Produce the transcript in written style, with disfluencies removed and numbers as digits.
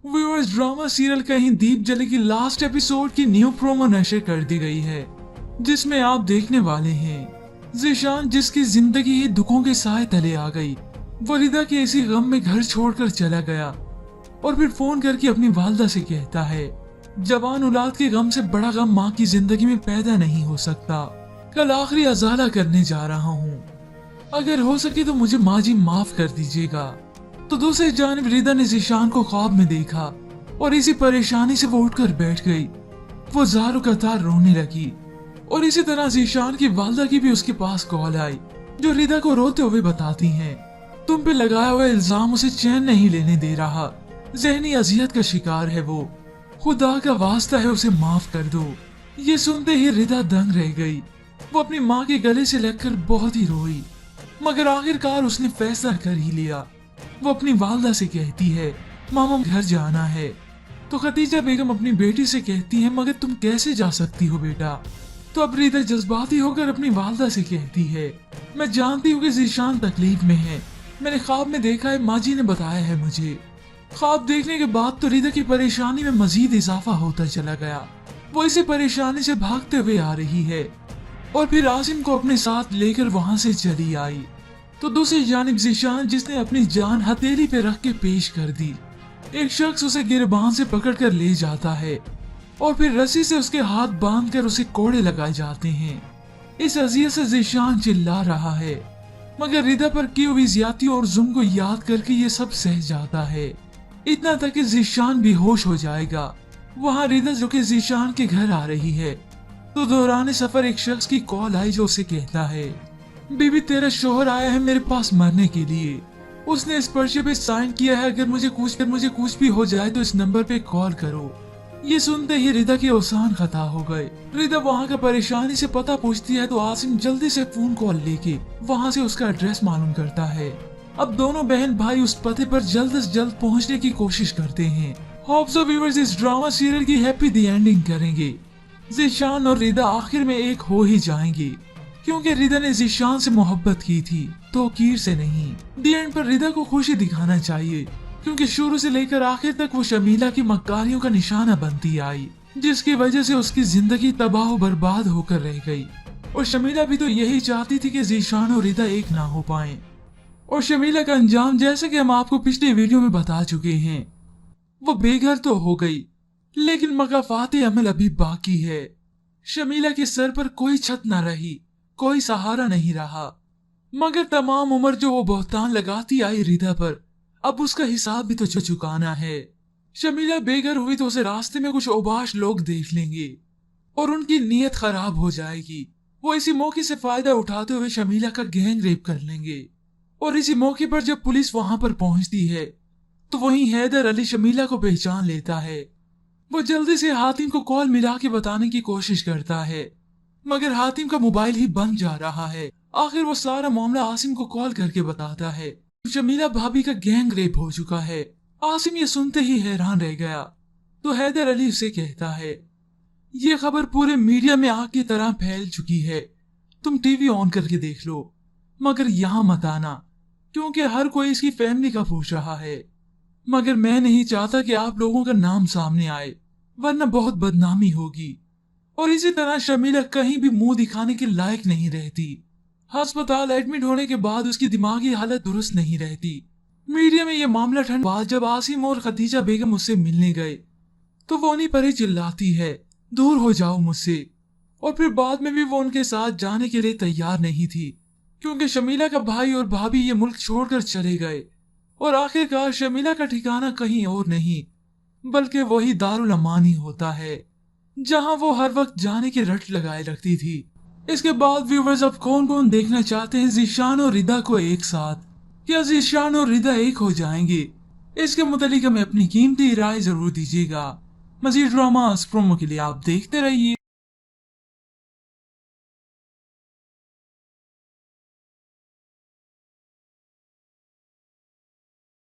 Viewers, drama serial कहीं दीप जले की लास्ट एपिसोड की न्यू प्रोमो नशर कर दी गई है, जिसमें आप देखने वाले हैं ज़ीशान जिसकी जिंदगी ही दुखों के साए तले आ गई। वरीदा के इसी गम में घर छोड़कर चला गया और फिर फोन करके अपनी वालदा से कहता है, जवान औलाद के गम से बड़ा गम माँ की जिंदगी में पैदा नहीं हो सकता। कल आखिरी अजाला करने जा रहा हूँ, अगर हो सके तो मुझे माँ जी माफ कर दीजिएगा। तो दूसरी जानिब रिदा ने ज़ीशान को ख्वाब में देखा और इसी परेशानी से वो उठकर बैठ गई। वो ज़ारो कतार रोने लगी और इसी तरह ज़ीशान की वालदा की भी उसके पास कॉल आई, जो रिदा को रोते हुए बताती हैं, तुम पे लगाया हुआ इल्जाम उसे चैन नहीं लेने दे रहा, जहनी अजियत का शिकार है वो, खुदा का वास्ता है उसे माफ कर दो। ये सुनते ही रिदा दंग रह गई। वो अपनी माँ के गले से लगकर बहुत ही रोई, मगर आखिरकार उसने फैसला कर ही लिया। वो अपनी वालदा से कहती है, मामा घर जाना है। तो खदीजा बेगम अपनी बेटी से कहती है, मगर तुम कैसे जा सकती हो बेटा। तो अब रिदा जज्बाती होकर अपनी वालदा से कहती है, मैं जानती हूँ कि ज़ीशान तकलीफ में है, मैंने ख्वाब में देखा है, माँ जी ने बताया है मुझे। ख्वाब देखने के बाद तो रिदा की परेशानी में मजीद इजाफा होता चला गया। वो इसी परेशानी से भागते हुए आ रही है और फिर आसिम को अपने साथ लेकर वहां से चली आई। तो दूसरी जानिब ज़ीशान जिसने अपनी जान हथेली पे रख के पेश कर दी, एक शख्स उसे गिरबान से पकड़कर ले जाता है और फिर रस्सी से उसके हाथ बांधकर उसे कोड़े लगाए जाते हैं। इस अजियत से ज़ीशान चिल्ला रहा है, मगर रिदा पर की हुई ज्यादतियों और जुल्म को याद करके ये सब सह जाता है, इतना तक कि ज़ीशान बेहोश हो जाएगा। वहाँ रिदा जो कि ज़ीशान के घर आ रही है, तो दौरान सफर एक शख्स की कॉल आई जो उसे कहता है, बीबी तेरा शोहर आया है मेरे पास मरने के लिए, उसने इस पर्चे पे साइन किया है, अगर मुझे कुछ भी हो जाए तो इस नंबर पे कॉल करो। ये सुनते ही रिदा के औसान खता हो गए। रिदा वहाँ का परेशानी से पता पूछती है तो आसिम जल्दी से फोन कॉल लेके वहाँ से उसका एड्रेस मालूम करता है। अब दोनों बहन भाई उस पते पर जल्द से जल्द पहुँचने की कोशिश करते हैं। होप सो व्यूअर्स इस ड्रामा सीरियल की हैप्पी दी एंडिंग करेंगे। ज़ीशान और रिदा आखिर में एक हो ही जाएंगे, क्योंकि रिदा ने ज़ीशान से मोहब्बत की थी, तो कीर से नहीं। दी एंड पर रिदा को खुशी दिखाना चाहिए, क्योंकि शुरू से लेकर आखिर तक वो शमीला की मक्कारियों का निशाना बनती आई, जिसकी वजह से उसकी जिंदगी तबाह बर्बाद होकर रह गई। और शमीला भी तो यही चाहती थी कि ज़ीशान और रिदा एक ना हो पाए। और शमीला का अंजाम जैसे कि हम आपको पिछले वीडियो में बता चुके हैं, वो बेघर तो हो गई, लेकिन मकाफात अमल अभी बाकी है। शमीला के सर पर कोई छत न रही, कोई सहारा नहीं रहा, मगर तमाम उम्र जो वो बहतान लगाती आई रिदा पर, अब उसका हिसाब भी तो चुकाना है। शमीला बेघर हुई तो उसे रास्ते में कुछ औबाश लोग देख लेंगे और उनकी नीयत खराब हो जाएगी। वो इसी मौके से फायदा उठाते हुए शमीला का गैंग रेप कर लेंगे। और इसी मौके पर जब पुलिस वहां पर पहुंचती है तो वहीं हैदर अली शमीला को पहचान लेता है। वो जल्दी से हातिम को कॉल मिला के बताने की कोशिश करता है, मगर हातिम का मोबाइल ही बंद जा रहा है। आखिर वो सारा मामला आसिम को कॉल करके बताता है, शमीला भाभी का गैंग रेप हो चुका है। आसिम ये सुनते ही हैरान रह गया, तो हैदर अली उसे कहता है, ये खबर पूरे मीडिया में आग की तरह फैल चुकी है, तुम टीवी ऑन करके देख लो, मगर यहाँ मत आना, क्योंकि हर कोई इसकी फैमिली का पूछ रहा है। मगर मैं नहीं चाहता कि आप लोगों का नाम सामने आए, वरना बहुत बदनामी होगी। और इसी तरह शमीला कहीं भी मुंह दिखाने के लायक नहीं रहती। अस्पताल एडमिट होने के बाद उसकी दिमागी हालत दुरुस्त नहीं रहती। मीडिया में यह मामला ठंड बाद जब आसिम और खदीजा बेगम उससे मिलने गए तो वो उन्हीं पर ही चिल्लाती है, दूर हो जाओ मुझसे। और फिर बाद में भी वो उनके साथ जाने के लिए तैयार नहीं थी, क्योंकि शमीला का भाई और भाभी ये मुल्क छोड़कर चले गए। और आखिरकार शमीला का ठिकाना कहीं और नहीं बल्कि वही दारुल अमान ही होता है, जहां वो हर वक्त जाने की रट लगाए रखती थी। इसके बाद व्यूवर्स अब कौन कौन देखना चाहते हैं ज़ीशान और रिदा को एक साथ? क्या ज़ीशान और रिदा एक हो जाएंगे? इसके मुतालिक हमें अपनी कीमती राय जरूर दीजिएगा। मज़ीद ड्रामास प्रोमो के लिए आप देखते रहिए।